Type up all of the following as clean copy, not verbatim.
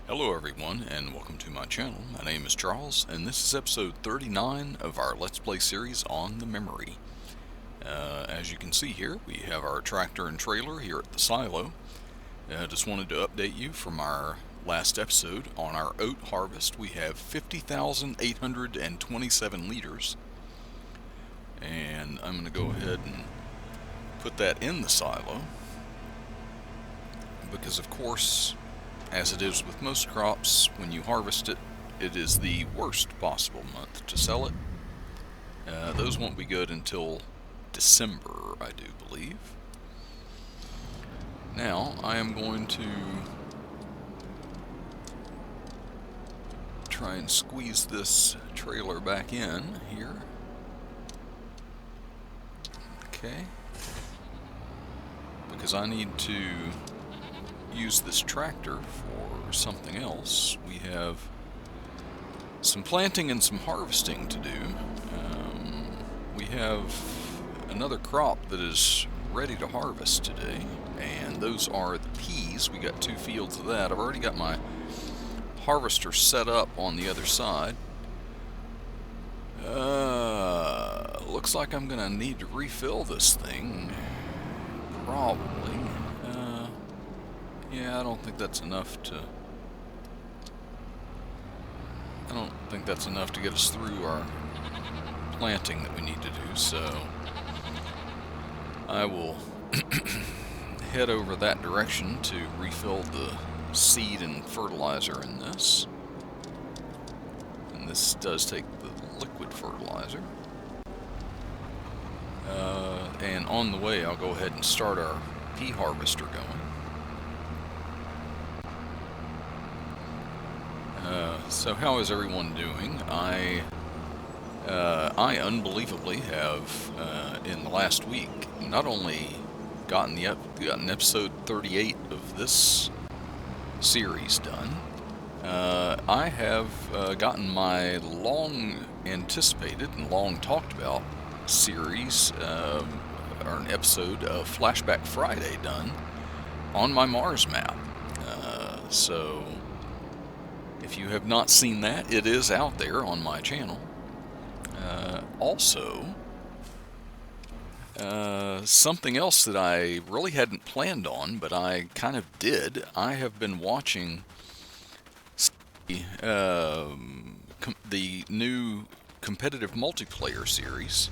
Hello everyone and welcome to my channel. My name is Charles and this is episode 39 of our Let's Play series on the memory. As you can see here, we have our tractor and trailer here at the silo. Just wanted to update you from our last episode on our oat harvest. We have 50,827 liters, and I'm going to go ahead and put that in the silo because, of course, as it is with most crops, when you harvest it, it is the worst possible month to sell it. Those won't be good until December, I do believe. Now, I am going to try and squeeze this trailer back in here. Okay. Because I need to use this tractor for something else. We have some planting and some harvesting to do. We have another crop that is ready to harvest today, and those are the peas. We got 2 fields of that. I've already got my harvester set up on the other side. Looks like I'm gonna need to refill this thing, probably. Yeah, I don't think that's enough to get us through our planting that we need to do, so I will head over that direction to refill the seed and fertilizer in this. And this does take the liquid fertilizer. And on the way, I'll go ahead and start our pea harvester going. So how is everyone doing? I unbelievably have, in the last week, not only gotten episode 38 of this series done, I have gotten my long anticipated and long talked about series, or an episode of Flashback Friday done on my Mars map. So if you have not seen that, it is out there on my channel. Also, something else that I really hadn't planned on, but I kind of did. I have been watching the new competitive multiplayer series.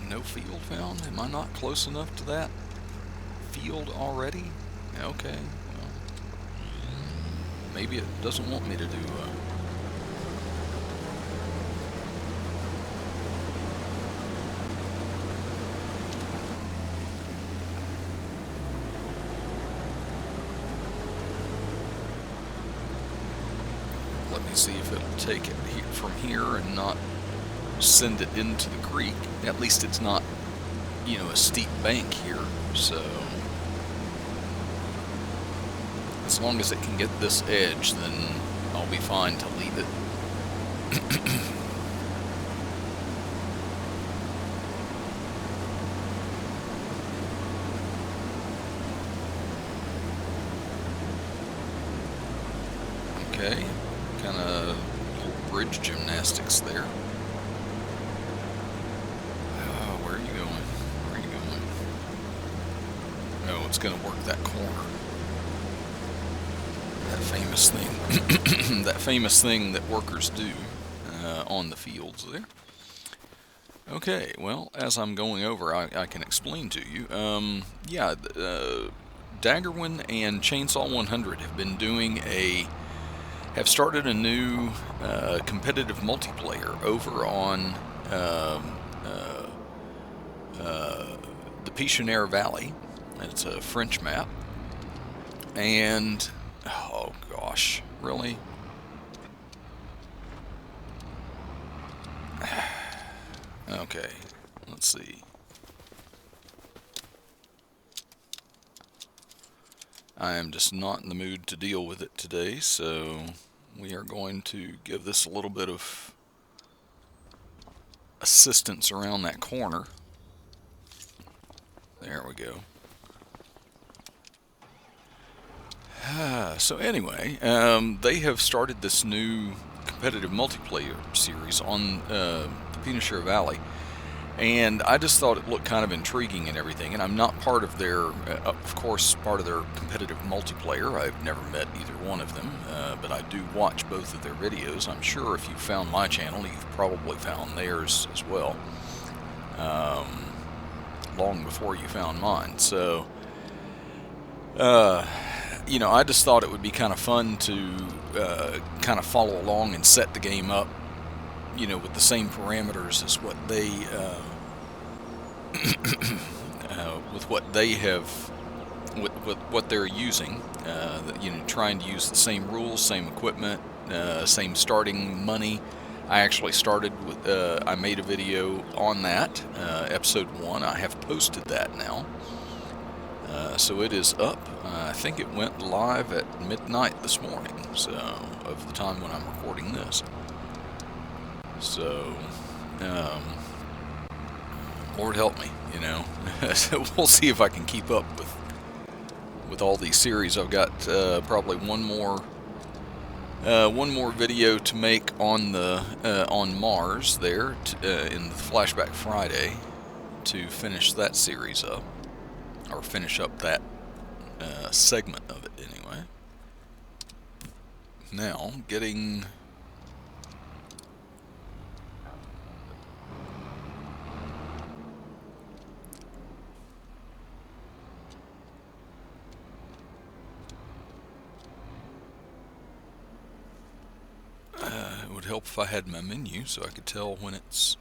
No field found? Am I not close enough to that field already? Okay, well, maybe it doesn't want me to do let me see if it'll take it from here and not send it into the creek. At least it's not, you know, a steep bank here, so as long as it can get this edge, then I'll be fine to leave it. Okay, kind of little bridge gymnastics there. Where are you going? Where are you going? Oh, it's going to work that corner. That famous thing. That famous thing that workers do on the fields there. Okay, well, as I'm going over, I can explain to you. Yeah, Daggerwin and Chainsaw 100 have started a new competitive multiplayer over on the Pichoneer Valley. It's a French map, and oh gosh, really? Okay, let's see. I am just not in the mood to deal with it today, so we are going to give this a little bit of assistance around that corner. There we go. So anyway, they have started this new competitive multiplayer series on the Pinashare Valley, and I just thought it looked kind of intriguing and everything. And I'm not part of their, of course, part of their competitive multiplayer. I've never met either one of them, but I do watch both of their videos. I'm sure if you found my channel, you've probably found theirs as well, long before you found mine. So, you know, I just thought it would be kind of fun to kind of follow along and set the game up, you know, with the same parameters as what they, with what they have, with what they're using. You know, trying to use the same rules, same equipment, same starting money. I actually started with, I made a video on that, episode 1. I have posted that now. So it is up. I think it went live at midnight this morning, so of the time when I'm recording this. So, Lord help me, you know. So we'll see if I can keep up with all these series. I've got probably one more video to make on the on Mars there in the Flashback Friday to finish that series up. Or finish up that segment of it anyway. Now, getting... it would help if I had my menu so I could tell when it's...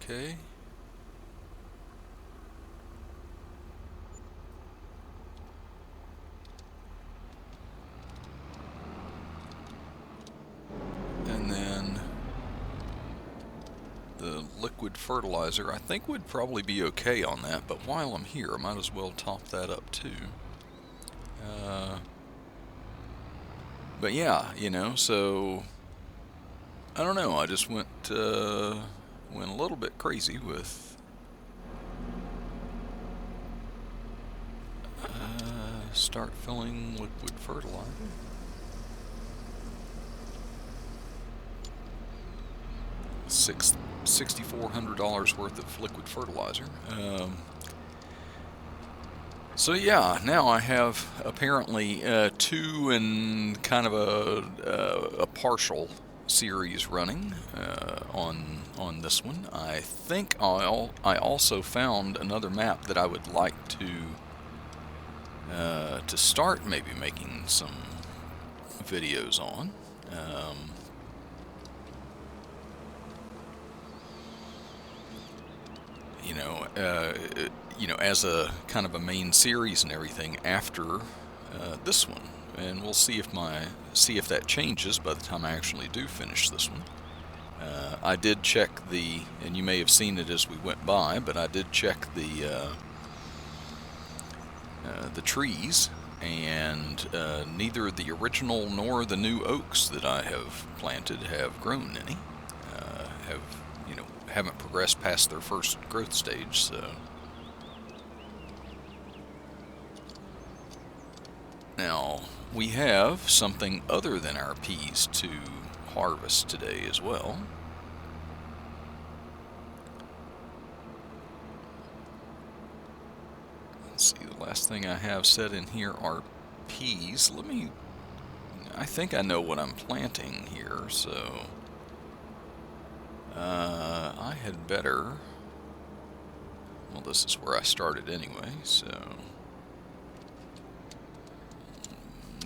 Okay. And then the liquid fertilizer, I think would probably be okay on that, but while I'm here, I might as well top that up too. But yeah, you know, so I don't know, I just went a little bit crazy with start filling liquid fertilizer. $6,400 worth of liquid fertilizer. So yeah, now I have apparently 2 and kind of a partial series running on this one. I think I also found another map that I would like to start maybe making some videos on. You know, as a kind of a main series and everything after this one, and we'll see if that changes by the time I actually do finish this one. I did check and you may have seen it as we went by, but I did check the trees, and neither the original nor the new oaks that I have planted have grown any. Haven't progressed past their first growth stage, so. Now, we have something other than our peas to harvest today as well. Let's see, the last thing I have set in here are peas. I think I know what I'm planting here, so I had better, well, this is where I started anyway, so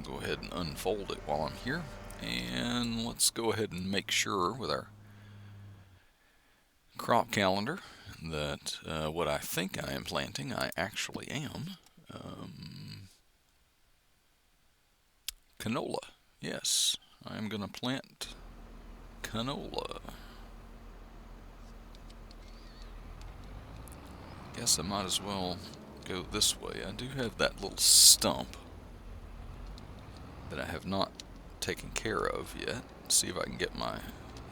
go ahead and unfold it while I'm here, and let's go ahead and make sure with our crop calendar that what I think I am planting, I actually am. Canola. Yes, I'm going to plant canola. Guess I might as well go this way. I do have that little stump that I have not taken care of yet. See if I can get my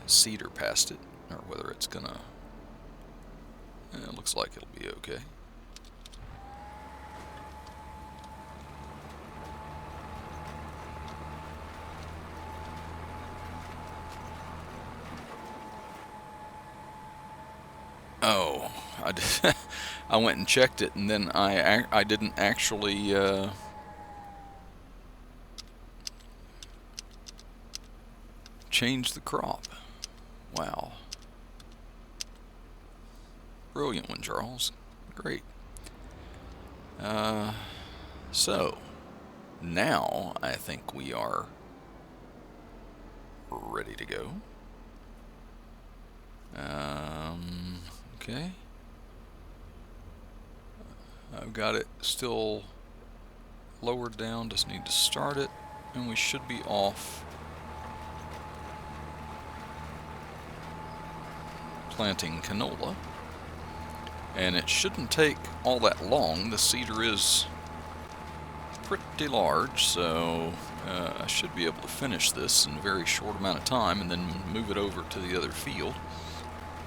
seeder past it, or whether it's gonna... It looks like it'll be okay. I did, I went and checked it, and then I didn't actually change the crop. Wow. Brilliant one, Charles. Great. So, now I think we are ready to go. Okay. I've got it still lowered down, just need to start it, and we should be off planting canola. And it shouldn't take all that long. The cedar is pretty large, so I should be able to finish this in a very short amount of time and then move it over to the other field.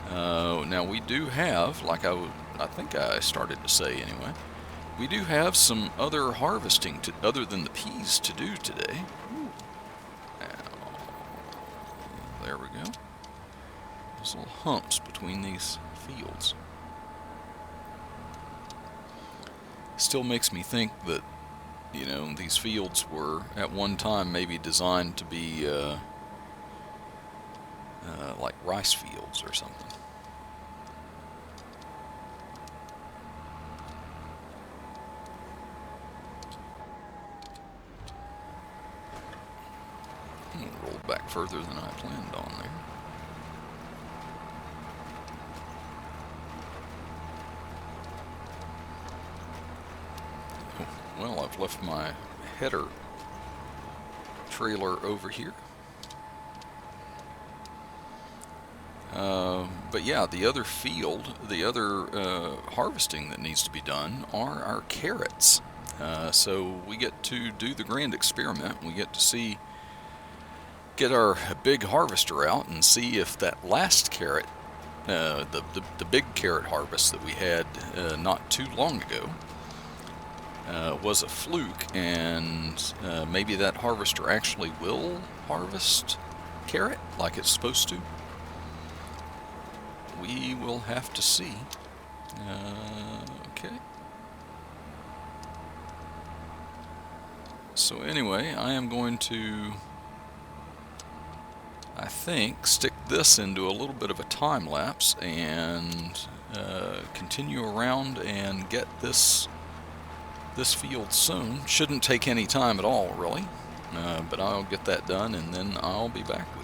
Now we do have, like I think I started to say anyway, we do have some other harvesting other than the peas to do today. Now, there we go. There's little humps between these fields. Still makes me think that, you know, these fields were at one time maybe designed to be like rice fields or something. Roll back further than I planned on there. Well, I've left my header trailer over here. But yeah, the other field, the other harvesting that needs to be done are our carrots. So we get to do the grand experiment. We get to get our big harvester out and see if that last carrot, the big carrot harvest that we had not too long ago, was a fluke, and maybe that harvester actually will harvest carrot like it's supposed to. We will have to see. Okay. So anyway, I am going to, I think, stick this into a little bit of a time lapse and continue around and get this field sown. Shouldn't take any time at all, really, but I'll get that done and then I'll be back with you.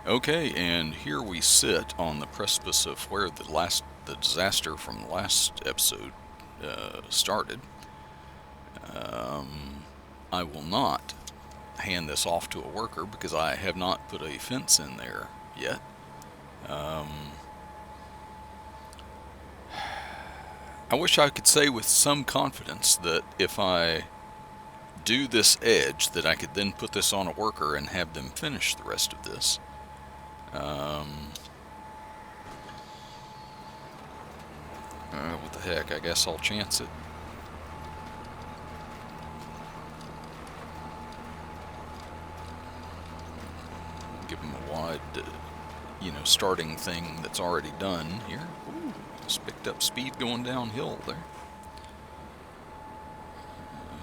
Okay, and here we sit on the precipice of where the disaster from the last episode started. I will not hand this off to a worker because I have not put a fence in there yet. I wish I could say with some confidence that if I do this edge that I could then put this on a worker and have them finish the rest of this. What the heck, I guess I'll chance it. Give them a wide, starting thing that's already done here. Ooh, just picked up speed going downhill there.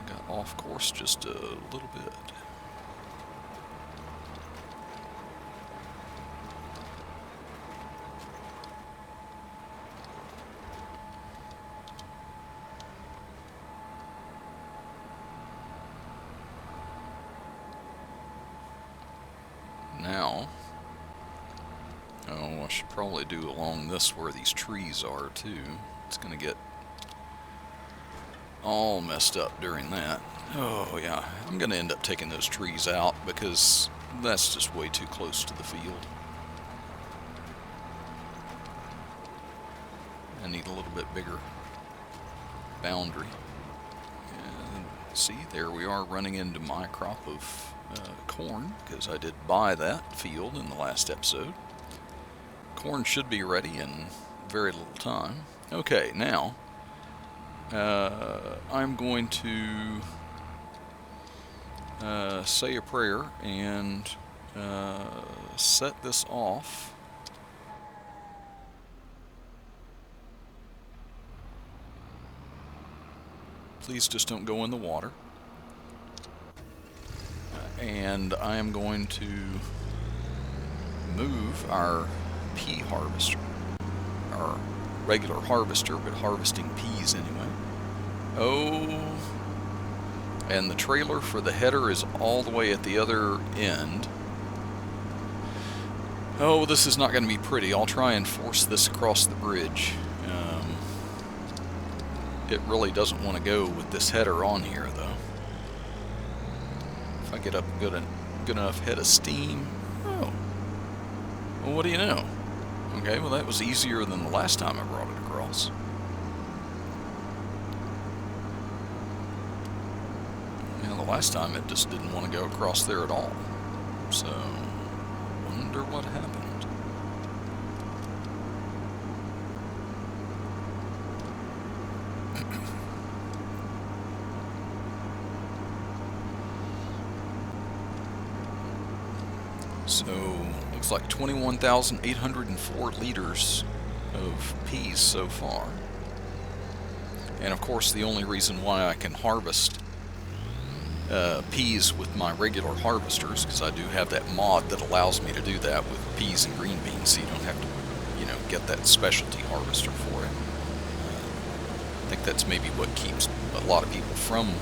Got off course just a little bit. Now, I should probably do along this where these trees are too. It's going to get all messed up during that. Oh yeah, I'm going to end up taking those trees out because that's just way too close to the field. I need a little bit bigger boundary. And see, there we are running into my crop of corn, because I did buy that field in the last episode. Corn should be ready in very little time. Okay, now I'm going to say a prayer and set this off. Please just don't go in the water. And I am going to move our pea harvester, our regular harvester, but harvesting peas anyway. Oh, and the trailer for the header is all the way at the other end. Oh, this is not going to be pretty. I'll try and force this across the bridge. It really doesn't want to go with this header on here, though. If I get up good enough head of steam. Oh. Well, what do you know? Okay, well that was easier than the last time I brought it across. You know, the last time it just didn't want to go across there at all. So, wonder what happened. So, looks like 21,804 liters of peas so far. And of course, the only reason why I can harvest peas with my regular harvesters, because I do have that mod that allows me to do that with peas and green beans, so you don't have to, get that specialty harvester for it. I think that's maybe what keeps a lot of people from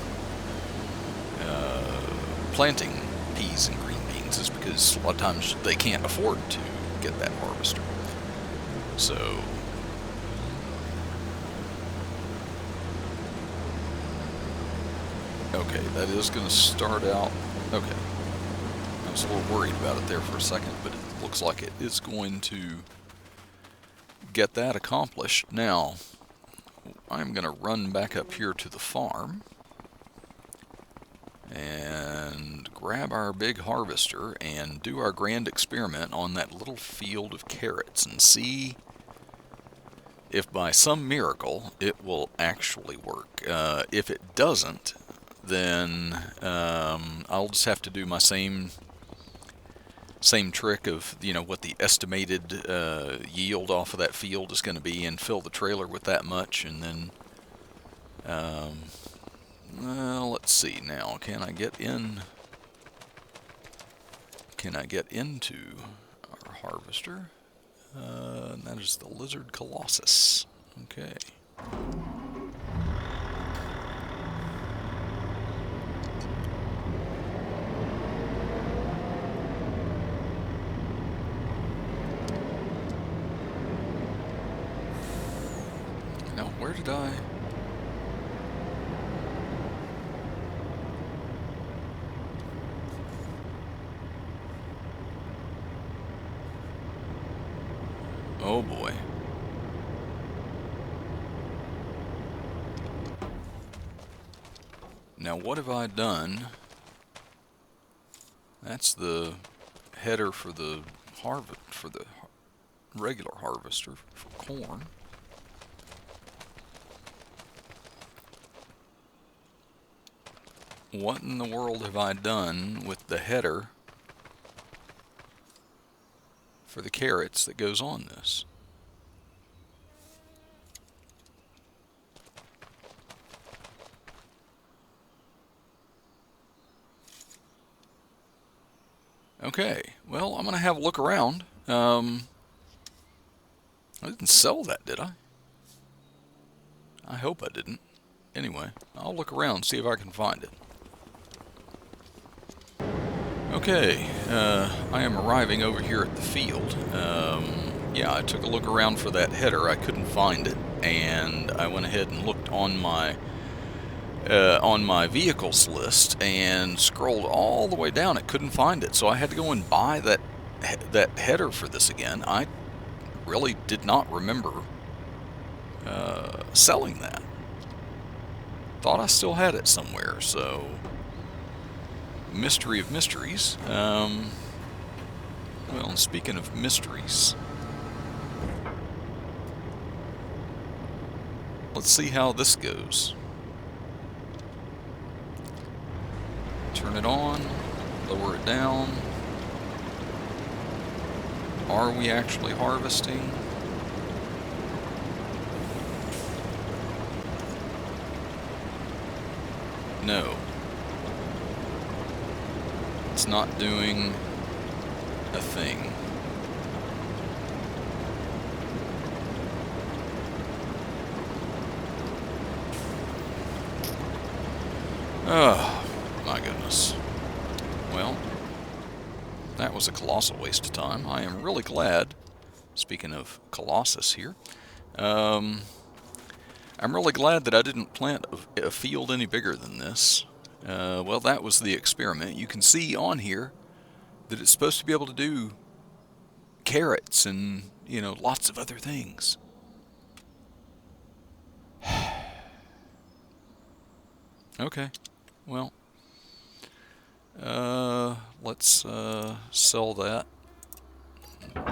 planting peas and green beans, is because a lot of times they can't afford to get that harvester. So okay, that is going to start out. Okay, I was a little worried about it there for a second, but it looks like it is going to get that accomplished. Now, I'm going to run back up here to the farm and grab our big harvester and do our grand experiment on that little field of carrots and see if by some miracle it will actually work. If it doesn't, then I'll just have to do my same trick of what the estimated yield off of that field is going to be, and fill the trailer with that much, and then let's see now. Can I get into our harvester? And that is the Lizard Colossus. Okay. did I? Oh boy. Now what have I done? That's the header for the regular harvester for corn. What in the world have I done with the header for the carrots that goes on this? Okay, well, I'm going to have a look around. I didn't sell that, did I? I hope I didn't. Anyway, I'll look around, see if I can find it. Okay, I am arriving over here at the field. Yeah, I took a look around for that header. I couldn't find it, and I went ahead and looked on my vehicles list and scrolled all the way down. I couldn't find it, so I had to go and buy that header for this again. I really did not remember selling that. Thought I still had it somewhere, so mystery of mysteries. Well, and speaking of mysteries, let's see how this goes. Turn it on, lower it down. Are we actually harvesting? No. It's not doing a thing. Oh, my goodness. Well, that was a colossal waste of time. I am really glad, speaking of Colossus here, I'm really glad that I didn't plant a field any bigger than this. Well, that was the experiment. You can see on here that it's supposed to be able to do carrots and, you know, lots of other things. Okay, well, let's sell that,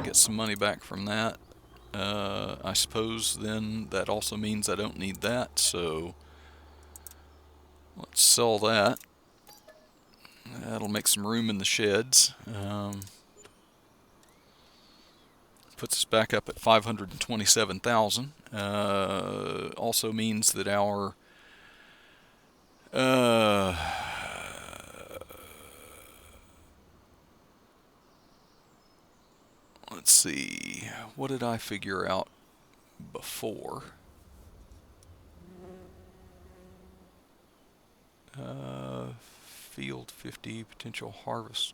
get some money back from that. I suppose then that also means I don't need that, so let's sell that. That'll make some room in the sheds. Puts us back up at 527,000. Also means that our let's see, what did I figure out before? Field 50 potential harvest.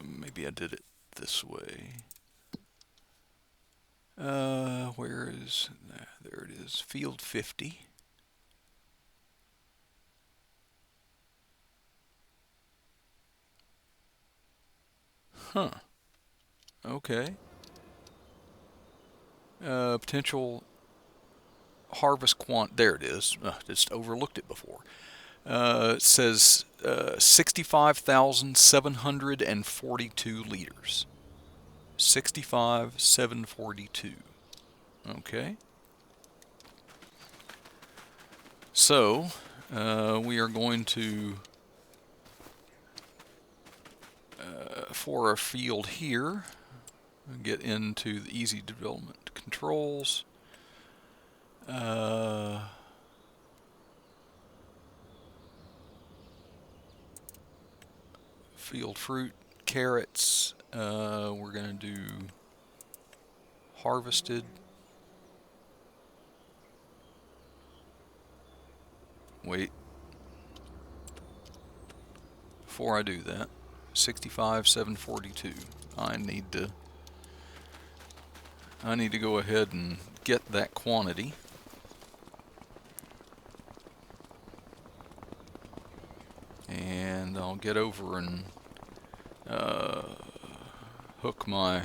Maybe I did it this way. Where is, there it is, field 50. Huh. Okay. Potential harvest there it is. Just overlooked it before. It says 65,742 liters. 65,742. Okay. So, we are going to, for our field here, get into the easy development controls. Field fruit, carrots, we're going to do harvested. wait. Before I do that, 65,742. I need to go ahead and get that quantity. And I'll get over and hook my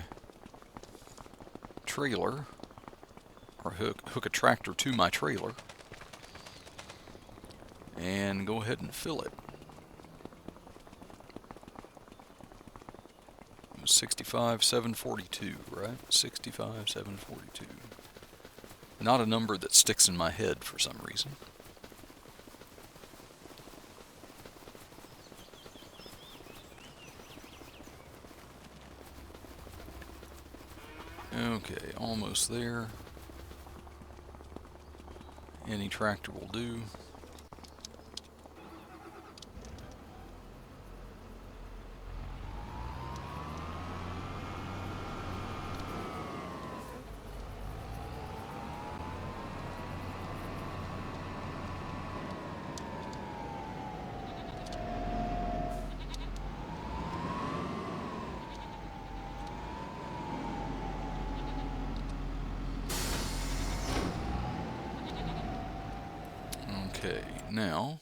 trailer, or hook a tractor to my trailer, and go ahead and fill it. 65,742, right? 65,742. Not a number that sticks in my head for some reason. Okay, almost there. Any tractor will do. Okay, now,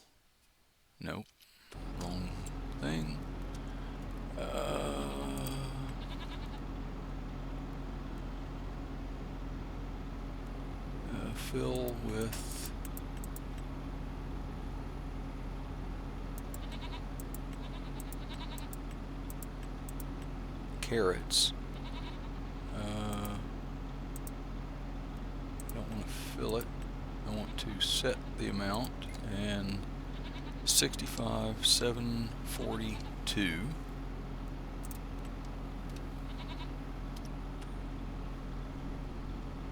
nope, wrong thing. Fill with carrots. I don't want to fill it. I want to set the amount, and 65,742.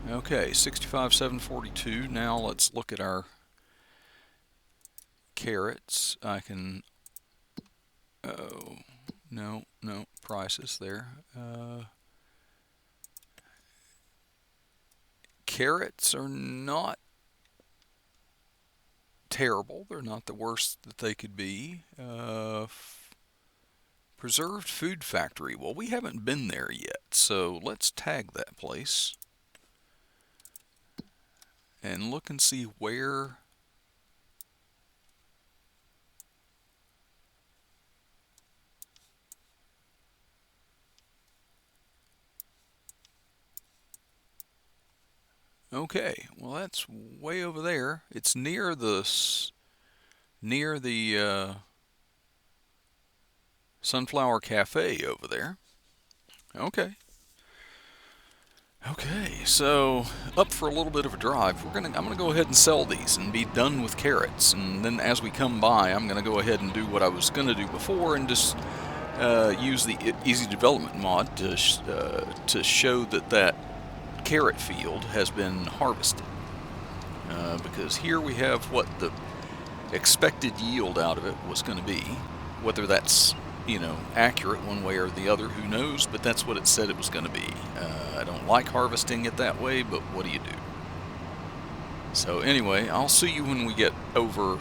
Okay, 65,742. Now let's look at our carrots. I can, oh, no, prices there. Carrots are not terrible. They're not the worst that they could be. Preserved Food Factory. Well, we haven't been there yet, so let's tag that place and look and see where okay, well that's way over there. It's near the Sunflower Cafe over there. Okay. Okay, so up for a little bit of a drive. I'm gonna go ahead and sell these and be done with carrots, and then as we come by, I'm gonna go ahead and do what I was gonna do before and just use the Easy Development mod to show that carrot field has been harvested. Because here we have what the expected yield out of it was going to be. Whether that's, accurate one way or the other, who knows, but that's what it said it was going to be. I don't like harvesting it that way, but what do you do? So anyway, I'll see you when we get over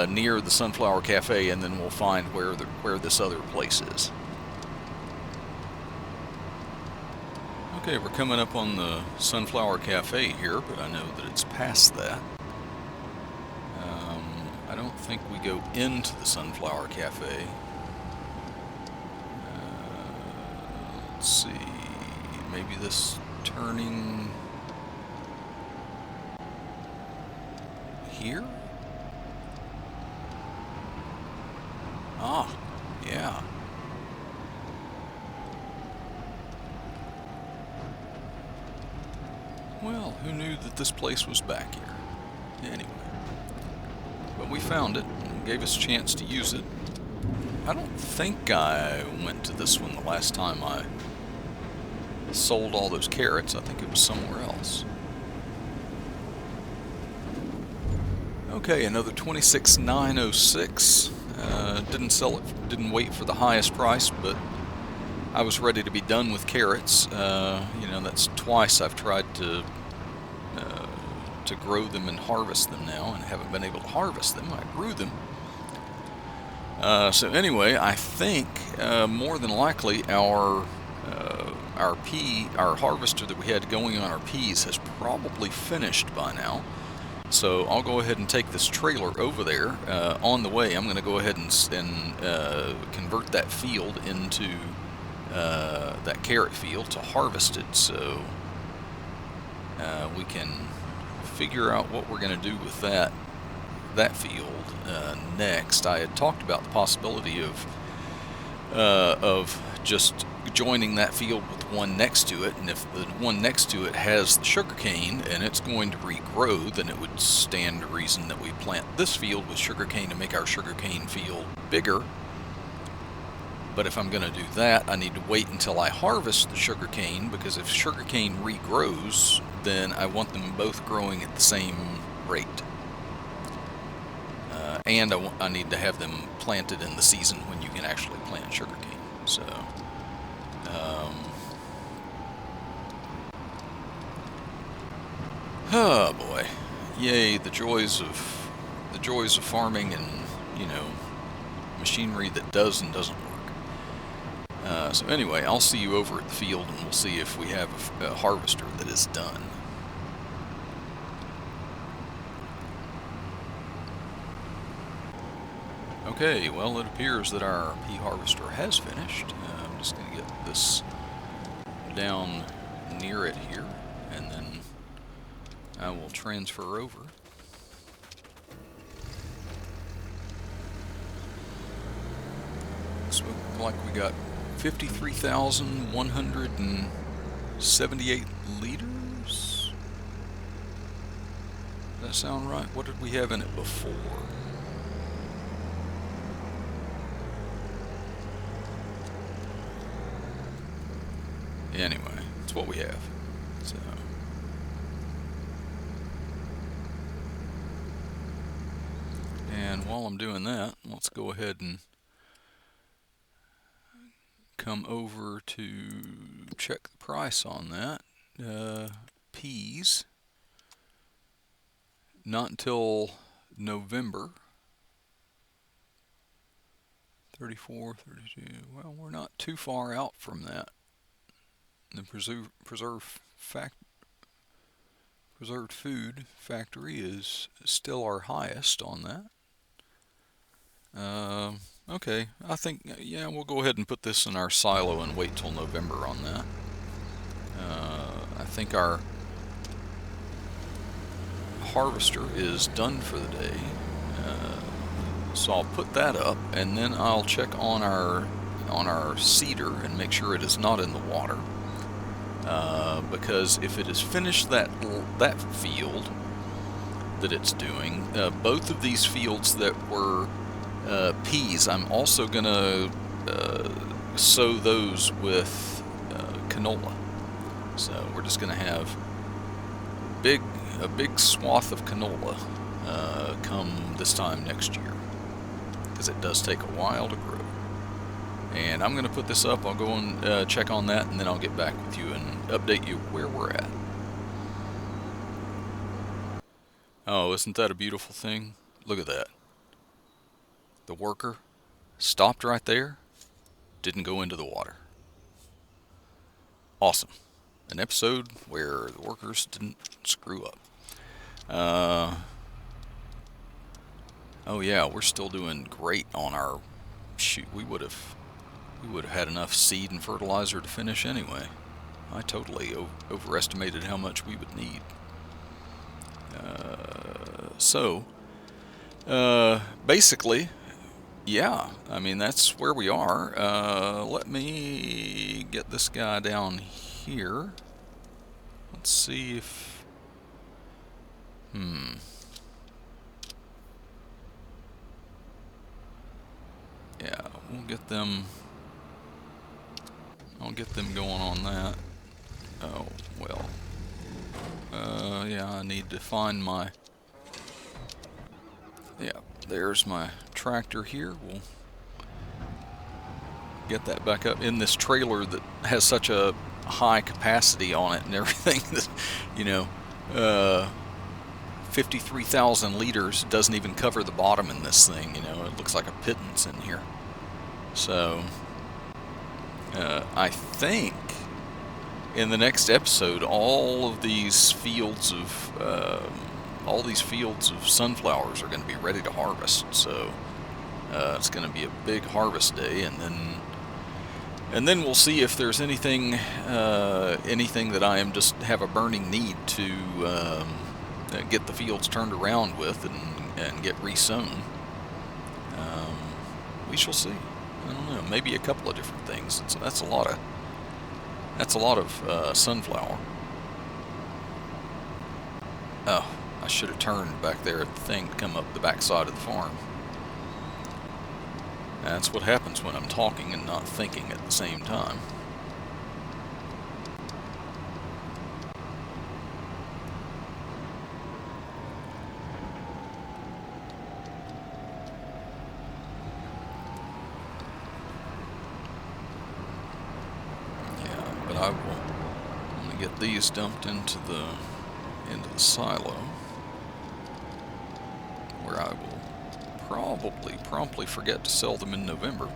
near the Sunflower Cafe, and then we'll find where this other place is. Okay, we're coming up on the Sunflower Cafe here, but I know that it's past that. I don't think we go into the Sunflower Cafe. Let's see, maybe this turning here? Ah, yeah. Well, who knew that this place was back here? Anyway. But we found it and gave us a chance to use it. I don't think I went to this one the last time I sold all those carrots. I think it was somewhere else. Okay, another 26,906. Didn't sell it, didn't wait for the highest price, but I was ready to be done with carrots. That's twice I've tried to to grow them and harvest them now, and haven't been able to harvest them. I grew them. So anyway, I think more than likely our harvester that we had going on our peas has probably finished by now. So I'll go ahead and take this trailer over there. On the way, I'm going to go ahead and convert that field into that carrot field to harvest it, so we can figure out what we're going to do with that field next. I had talked about the possibility of just joining that field with one next to it, and if the one next to it has the sugarcane and it's going to regrow, then it would stand to reason that we plant this field with sugarcane to make our sugarcane field bigger. But if I'm going to do that, I need to wait until I harvest the sugarcane, because if sugarcane regrows, then I want them both growing at the same rate. And I need to have them planted in the season when you can actually plant sugarcane. So, oh boy, yay! The joys of farming, and machinery that does and doesn't work. So anyway, I'll see you over at the field, and we'll see if we have a harvester that is done. Okay, well, it appears that our pea harvester has finished. I'm just going to get this down near it here, and then I will transfer over. So it looks like we got 53,178 liters. Does that sound right? What did we have in it before? Anyway, it's what we have. So, and while I'm doing that, let's go ahead and come over to check the price on that. Peas, not until November. 34, 32. Well, we're not too far out from that. The preserved food factory is still our highest on that. Okay, I think, yeah, we'll go ahead and put this in our silo and wait till November on that. I think our harvester is done for the day, so I'll put that up, and then I'll check on our seeder and make sure it is not in the water. Because if it has finished that field that it's doing, both of these fields that were peas, I'm also going to sow those with canola. So we're just going to have a big swath of canola come this time next year, because it does take a while to grow. And I'm going to put this up. I'll go and check on that, and then I'll get back with you and update you where we're at. Oh, isn't that a beautiful thing? Look at that. The worker stopped right there, didn't go into the water. Awesome. An episode where the workers didn't screw up. Oh yeah, we're still doing great on our shoot. We would have had enough seed and fertilizer to finish anyway. I totally overestimated how much we would need. Basically, yeah, I mean, that's where we are. Let me get this guy down here. Let's see if... Yeah, we'll get them... I'll get them going on that. Oh, well. Yeah, I need to find my... Yeah, there's my tractor here. We'll get that back up in this trailer that has such a high capacity on it and everything that, 53,000 liters doesn't even cover the bottom in this thing. You know, it looks like a pittance in here. So I think in the next episode, all these fields of sunflowers are going to be ready to harvest. So it's going to be a big harvest day, and then we'll see if there's anything that I am just have a burning need to get the fields turned around with and get resown. We shall see. I don't know. Maybe a couple of different things. That's a lot of sunflower. Oh, I should have turned back there at the thing to come up the backside of the farm. That's what happens when I'm talking and not thinking at the same time. Yeah, but I'm gonna get these dumped into the silo, where I will probably promptly forget to sell them in November,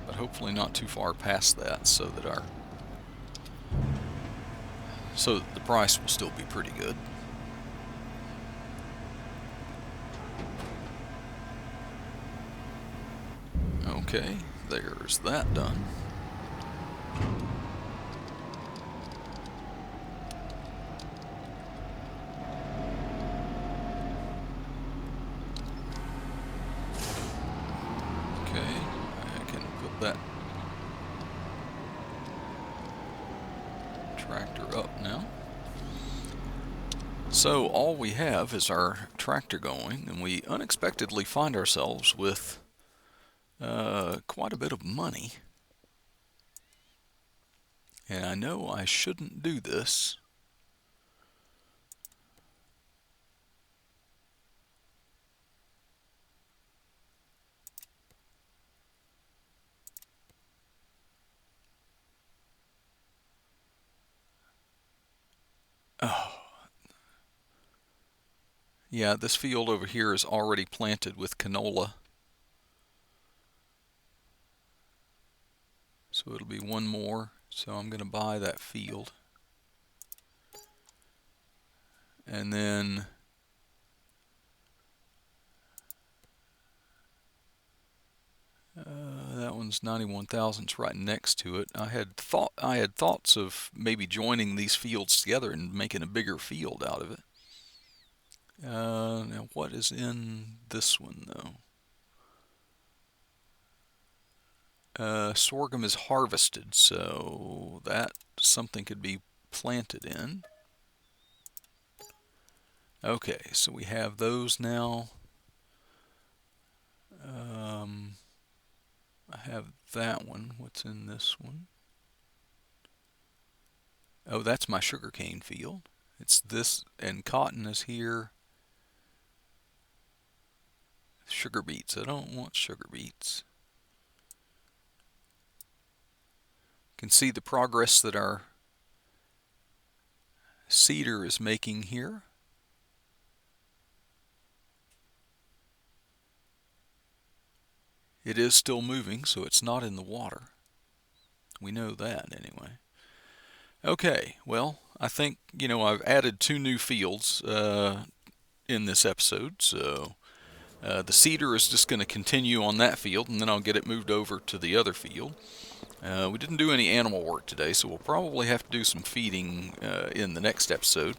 but hopefully not too far past that, so that the price will still be pretty good. Okay, there's that done. That tractor up now. So all we have is our tractor going, and we unexpectedly find ourselves with quite a bit of money. And I know I shouldn't do this. Oh. Yeah, this field over here is already planted with canola. So it'll be one more. So I'm going to buy that field. And then that one's 91,000 right next to it. I had thoughts of maybe joining these fields together and making a bigger field out of it. Now what is in this one though? Sorghum is harvested, so that something could be planted in. Okay, so we have those now. I have that one. What's in this one? Oh, that's my sugarcane field. It's this, and cotton is here. Sugar beets. I don't want sugar beets. You can see the progress that our cedar is making here. It is still moving, so it's not in the water. We know that anyway. Okay, well, I think, I've added 2 new fields in this episode, so the cedar is just going to continue on that field, and then I'll get it moved over to the other field. We didn't do any animal work today, so we'll probably have to do some feeding in the next episode.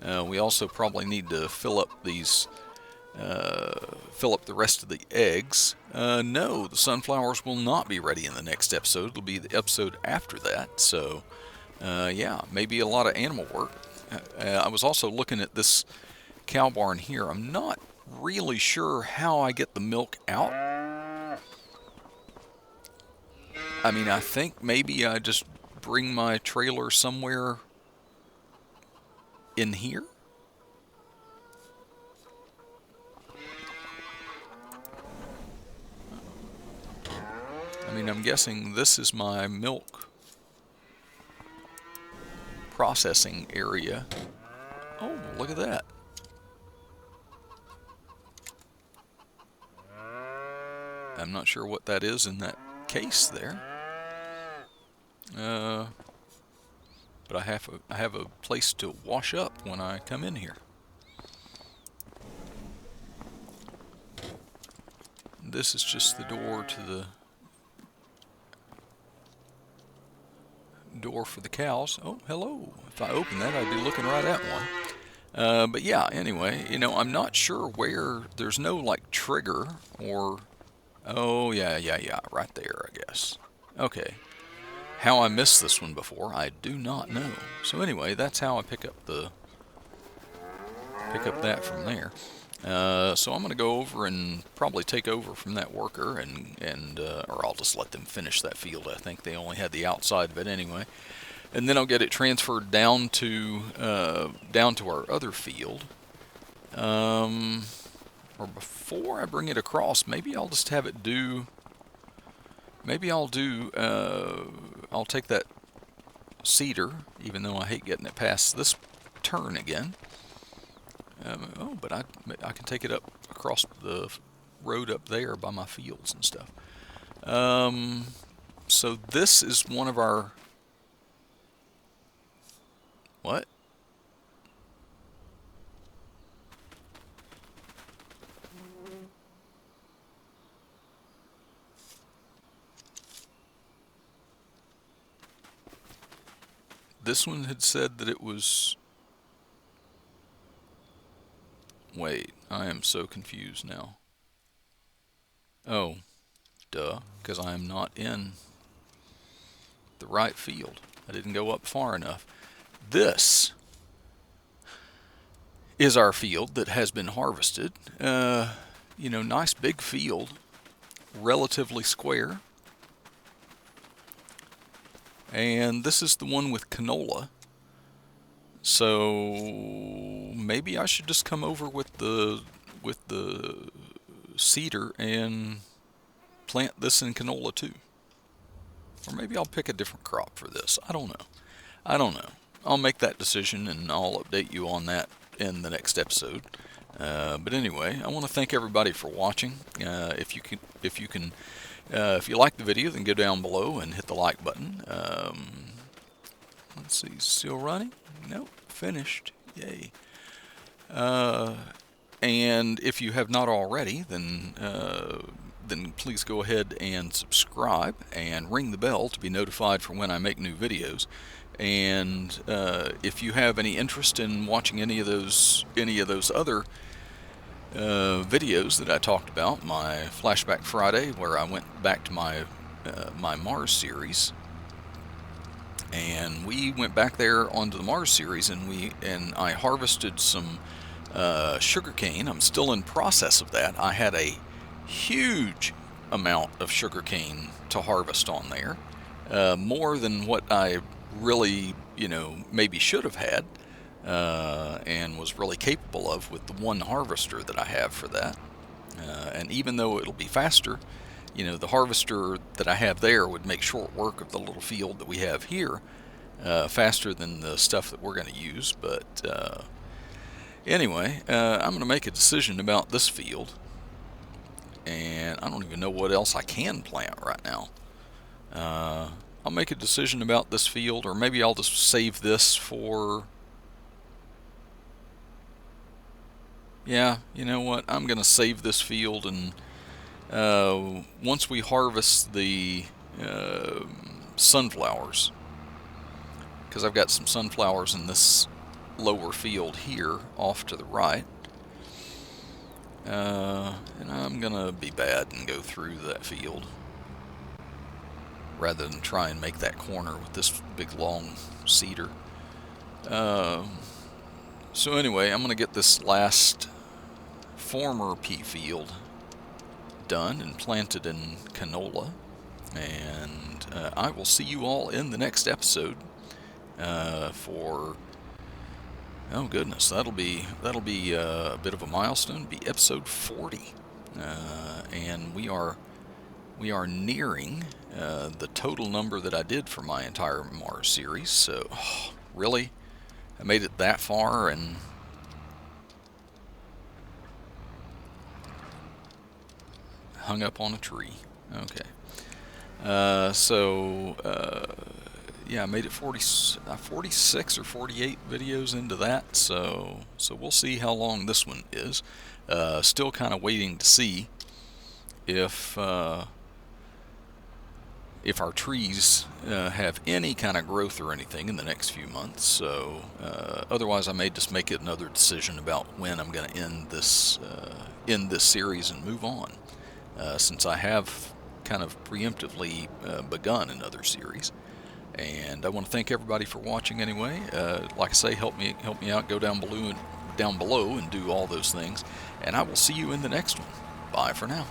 We also probably need to fill up the rest of the eggs. No, the sunflowers will not be ready in the next episode. It'll be the episode after that, so yeah, maybe a lot of animal work. I was also looking at this cow barn here. I'm not really sure how I get the milk out. I mean, I think maybe I just bring my trailer somewhere in here. I mean, I'm guessing this is my milk processing area. Oh, look at that. I'm not sure what that is in that case there. But I have a place to wash up when I come in here. This is just the door to the door for the cows. Oh, hello. If I open that, I'd be looking right at one. But yeah, anyway, you know, I'm not sure where, there's no like trigger or, oh yeah, right there, I guess. Okay. How I missed this one before, I do not know. So anyway, that's how I pick up that from there. So I'm going to go over and probably take over from that worker, and or I'll just let them finish that field. I think they only had the outside of it anyway. And then I'll get it transferred down to our other field. Or before I bring it across, maybe I'll just have it do. Maybe I'll take that cedar, even though I hate getting it past this turn again. But I can take it up across the road up there by my fields and stuff. So this is one of our... What? This one had said that it was... Wait, I am so confused now. Oh, duh, because I am not in the right field. I didn't go up far enough. This is our field that has been harvested. You know, nice big field, relatively square. And this is the one with canola. So maybe I should just come over with the cedar and plant this in canola too. Or maybe I'll pick a different crop for this. I don't know. I'll make that decision and I'll update you on that in the next episode. But anyway, I want to thank everybody for watching. If you like the video, then go down below and hit the like button. Let's see, still running? Nope, finished. Yay. And if you have not already, then please go ahead and subscribe and ring the bell to be notified for when I make new videos. And if you have any interest in watching any of those other videos that I talked about, my Flashback Friday, where I went back to my Mars series, and we went back there onto the Mars series, and I harvested some sugarcane. I'm still in process of that. I had a huge amount of sugarcane to harvest on there, more than what I really, maybe should have had, and was really capable of with the one harvester that I have for that. And even though it'll be faster, the harvester that I have there would make short work of the little field that we have here, faster than the stuff that we're going to use. But anyway, I'm going to make a decision about this field, and I don't even know what else I can plant right now. I'll make a decision about this field, or maybe I'll just save this for... Yeah, you know what? I'm going to save this field, and once we harvest the sunflowers, because I've got some sunflowers in this lower field here off to the right, and I'm going to be bad and go through that field rather than try and make that corner with this big long cedar. So anyway, I'm going to get this last former pea field done and planted in canola, and I will see you all in the next episode for... Oh goodness, that'll be a bit of a milestone. It'll be episode 40, and we are nearing the total number that I did for my entire Mars series. So, really, I made it that far, and hung up on a tree. Okay. Yeah, I made it 46 or 48 videos into that, so we'll see how long this one is. Still kind of waiting to see if our trees have any kind of growth or anything in the next few months. So otherwise, I may just make it another decision about when I'm going to end this series and move on, since I have kind of preemptively begun another series. And I want to thank everybody for watching anyway. Like I say, help me out. Go down below and do all those things. And I will see you in the next one. Bye for now.